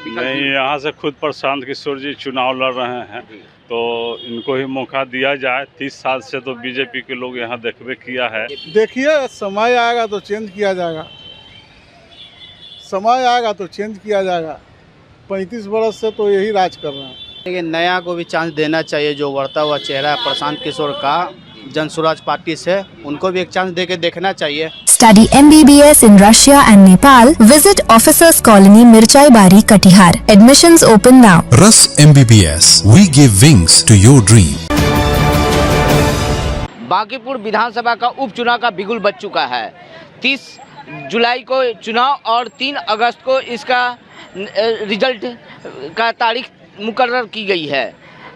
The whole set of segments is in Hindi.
विकल्प? नहीं, यहाँ से खुद प्रशांत किशोर जी चुनाव लड़ रहे हैं, तो इनको ही मौका दिया जाए। 30 साल से तो बीजेपी के लोग यहाँ देखबे किया है। देखिए, समय आएगा तो चेंज किया जाएगा, समय आएगा तो चेंज किया जाएगा। 35 वर्ष से तो यही राज कर रहे हैं। लेकिन नया को भी चांस देना चाहिए। जो बढ़ता हुआ चेहरा है प्रशांत किशोर का जन स्वराज पार्टी से, उनको भी एक चांस देके देखना चाहिए। Study MBBS in Russia and Nepal. Visit Officers Colony, Mirchai Bari, Katihar. Admissions open now. Rus MBBS. We give wings to your dream. Bankipur विधानसभा का उपचुनाव का बिगुल बज चुका है। 30 जुलाई को चुनाव और 3 अगस्त को इसका रिजल्ट का तारीख मुकर्रर की गई है।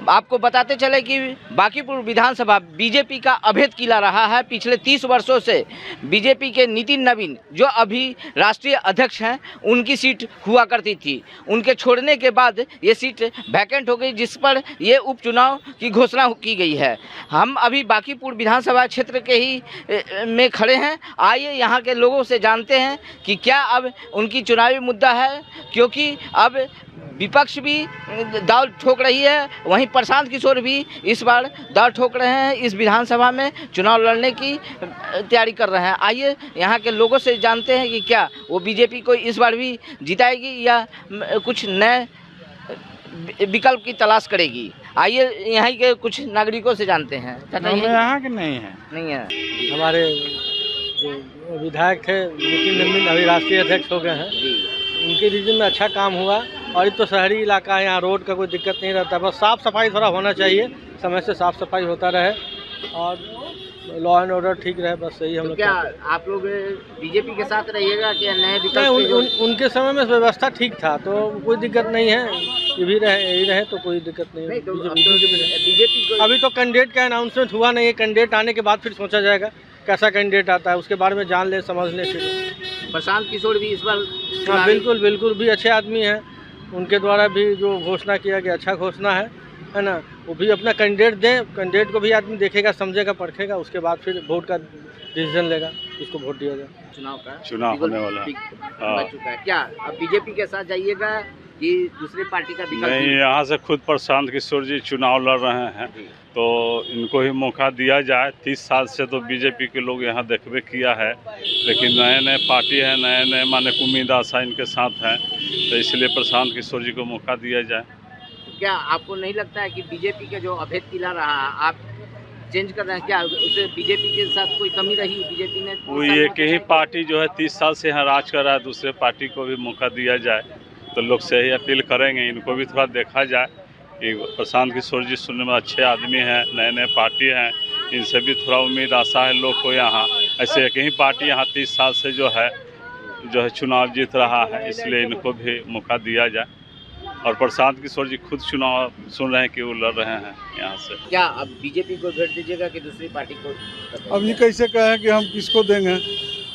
आपको बताते चले कि बांकीपुर विधानसभा बीजेपी का अभेद किला रहा है। पिछले 30 वर्षों से बीजेपी के नितिन नवीन, जो अभी राष्ट्रीय अध्यक्ष हैं, उनकी सीट हुआ करती थी। उनके छोड़ने के बाद ये सीट वैकेंट हो गई, जिस पर ये उपचुनाव की घोषणा की गई है। हम अभी बांकीपुर विधानसभा क्षेत्र के ही में खड़े हैं। आइए यहाँ के लोगों से जानते हैं कि क्या अब उनकी चुनावी मुद्दा है, क्योंकि अब विपक्ष भी दाव ठोक रही है, वहीं प्रशांत किशोर भी इस बार दाव ठोक रहे हैं। इस विधानसभा में चुनाव लड़ने की तैयारी कर रहे हैं। आइए यहाँ के लोगों से जानते हैं कि क्या वो बीजेपी को इस बार भी जिताएगी या कुछ नए विकल्प की तलाश करेगी। आइए यहाँ के कुछ नागरिकों से जानते हैं। यहाँ के नहीं है। हमारे जो विधायक थे नितिन नवीन, अभी राष्ट्रीय अध्यक्ष हो गए हैं। उनके रीजन में अच्छा काम हुआ, और ये तो शहरी इलाका है, यहाँ रोड का कोई दिक्कत नहीं रहता। बस साफ़ सफाई थोड़ा होना चाहिए, समय से साफ़ सफाई होता रहे और लॉ एंड ऑर्डर ठीक रहे, बस यही हम लोग। क्या आप लोग बीजेपी के साथ रहिएगा कि नए विकल्प? नहीं, उनके समय में व्यवस्था ठीक था, तो कोई दिक्कत नहीं है। ये भी यही रहे तो कोई दिक्कत नहीं है। बीजेपी अभी तो कैंडिडेट का अनाउंसमेंट हुआ नहीं है। कैंडिडेट आने के बाद फिर सोचा जाएगा कैसा कैंडिडेट आता है, उसके बारे में जान ले, समझ ले। फिर प्रशांत किशोर भी इस बार? हाँ, बिल्कुल भी अच्छे आदमी हैं। उनके द्वारा भी जो घोषणा किया गया अच्छा घोषणा है ना। वो भी अपना कैंडिडेट दें, कैंडिडेट को भी आदमी देखेगा, समझेगा, परखेगा, उसके बाद फिर वोट का डिसीजन लेगा, इसको वोट दिया जाए। चुनाव होने वाला है। क्या अब बीजेपी के साथ जाइएगा कि दूसरे पार्टी का विकल्प? नहीं, यहाँ से खुद प्रशांत किशोर जी चुनाव लड़ रहे हैं, तो इनको ही मौका दिया जाए। 30 साल से तो बीजेपी के लोग यहाँ देखबे किया है, लेकिन नए पार्टी है, नए माने उम्मीद आशा इनके साथ हैं, तो इसलिए प्रशांत किशोर जी को मौका दिया जाए। क्या आपको नहीं लगता है कि बीजेपी का जो अभेद किला रहा, आप चेंज कर रहे हैं क्या? उसे बीजेपी के साथ कोई कमी रही? बीजेपी ने वो एक ही पार्टी जो है 30 साल से यहाँ राज कर रहा है, दूसरे पार्टी को भी मौका दिया जाए, तो लोग से ही अपील करेंगे। इनको भी थोड़ा देखा जाए कि प्रशांत किशोर जी सुनने में अच्छे आदमी हैं, नए पार्टी हैं, इनसे भी थोड़ा उम्मीद आशा है लोग को। यहाँ ऐसे एक ही पार्टी यहाँ 30 साल से जो है चुनाव जीत रहा है, इसलिए इनको भी मौका दिया जाए। और प्रशांत किशोर जी खुद चुनाव सुन रहे हैं कि वो लड़ रहे हैं यहाँ से। क्या अब बीजेपी को वोट दीजिएगा कि दूसरी पार्टी को? अब ये कैसे कहें कि हम किसको देंगे?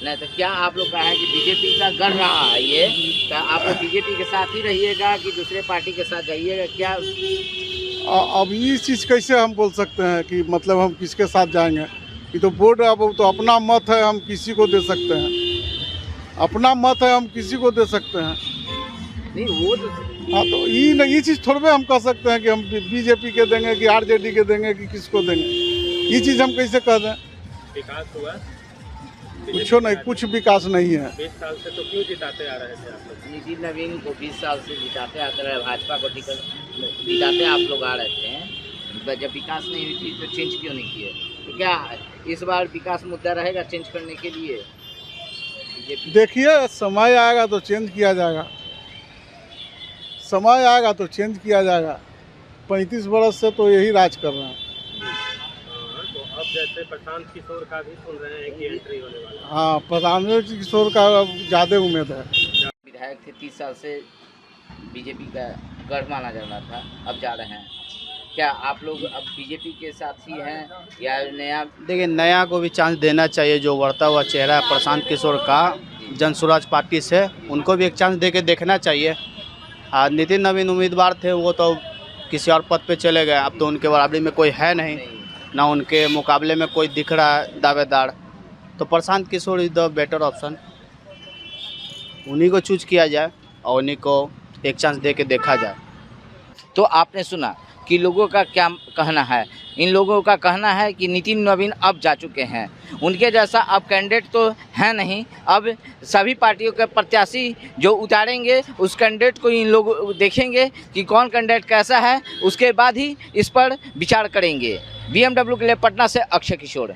नहीं तो क्या आप लोग कहें कि बीजेपी का गढ़ रहा है ये, तो आप लोग बीजेपी के साथ ही रहिएगा कि दूसरे पार्टी के साथ जाइएगा? क्या अब ये चीज़ कैसे हम बोल सकते हैं कि मतलब हम किसके साथ जाएंगे? ये तो वोट, अब तो अपना मत है, हम किसी को दे सकते हैं। अपना मत है, हम किसी को दे सकते हैं। नहीं वो तो हाँ, तो ये चीज़ थोड़े हम कह सकते हैं कि हम बीजेपी के देंगे कि आरजेडी के देंगे कि किसको देंगे। ये चीज़ हम कैसे कह दें? विकास हुआ कुछ नहीं, कुछ विकास नहीं है। 20 साल से तो क्यों जिताते आ रहे थे आप लोग? नितिन नवीन को 20 साल से जिताते आते रहे, भाजपा को टिकट जिताते आप लोग आ रहे थे। जब विकास नहीं हुई थी तो चेंज क्यों नहीं किए? तो क्या इस बार विकास मुद्दा रहेगा चेंज करने के लिए? देखिए, समय आएगा तो चेंज किया जाएगा, समय आएगा तो चेंज किया जाएगा। 35 वर्ष से तो यही राज कर रहे हैं। तो अब जैसे प्रशांत किशोर का भी सुन रहे हैं कि एंट्री होने वाला है। हाँ, प्रशांत किशोर का ज़्यादा उम्मीद है। विधायक थे 30 साल से, बीजेपी का गढ़ माना जा रहा था, अब जा रहे हैं। क्या आप लोग अब बीजेपी के साथ ही हैं या नया? देखिए, नया को भी चांस देना चाहिए। जो बढ़ता हुआ चेहरा है प्रशांत किशोर का जन स्वराज पार्टी से, उनको भी एक चांस देके देखना चाहिए। नितिन नवीन उम्मीदवार थे, वो तो किसी और पद पे चले गए। अब तो उनके बराबरी में कोई है नहीं, ना उनके मुकाबले में कोई दिख रहा है दावेदार। तो Prashant Kishor is the better option. उन्हीं को चूज किया जाए और उन्हीं को एक चांस दे के देखा जाए। तो आपने सुना कि लोगों का क्या कहना है। इन लोगों का कहना है कि नितिन नवीन अब जा चुके हैं, उनके जैसा अब कैंडिडेट तो है नहीं। अब सभी पार्टियों के प्रत्याशी जो उतारेंगे उस कैंडिडेट को इन लोग देखेंगे कि कौन कैंडिडेट कैसा है, उसके बाद ही इस पर विचार करेंगे। BMW के लिए पटना से अक्षय किशोर।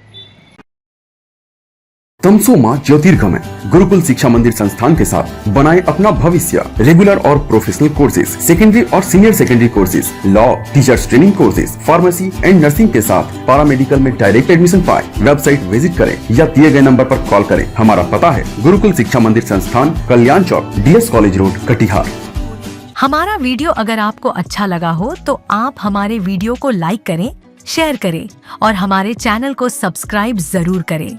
तमसोमा ज्योतिर्गमय गुरुकुल शिक्षा मंदिर संस्थान के साथ बनाए अपना भविष्य। रेगुलर और प्रोफेशनल कोर्सेज, सेकेंडरी और senior secondary courses, law, teachers training courses, pharmacy and nursing के साथ पैरामेडिकल में डायरेक्ट एडमिशन पाए। वेबसाइट विजिट करें या दिए गए नंबर पर कॉल करें। हमारा पता है गुरुकुल शिक्षा मंदिर संस्थान, कल्याण चौक, DS कॉलेज रोड, कटिहार। हमारा वीडियो अगर आपको अच्छा लगा हो तो आप हमारे वीडियो को लाइक करें, शेयर करें और हमारे चैनल को सब्सक्राइब जरूर करें।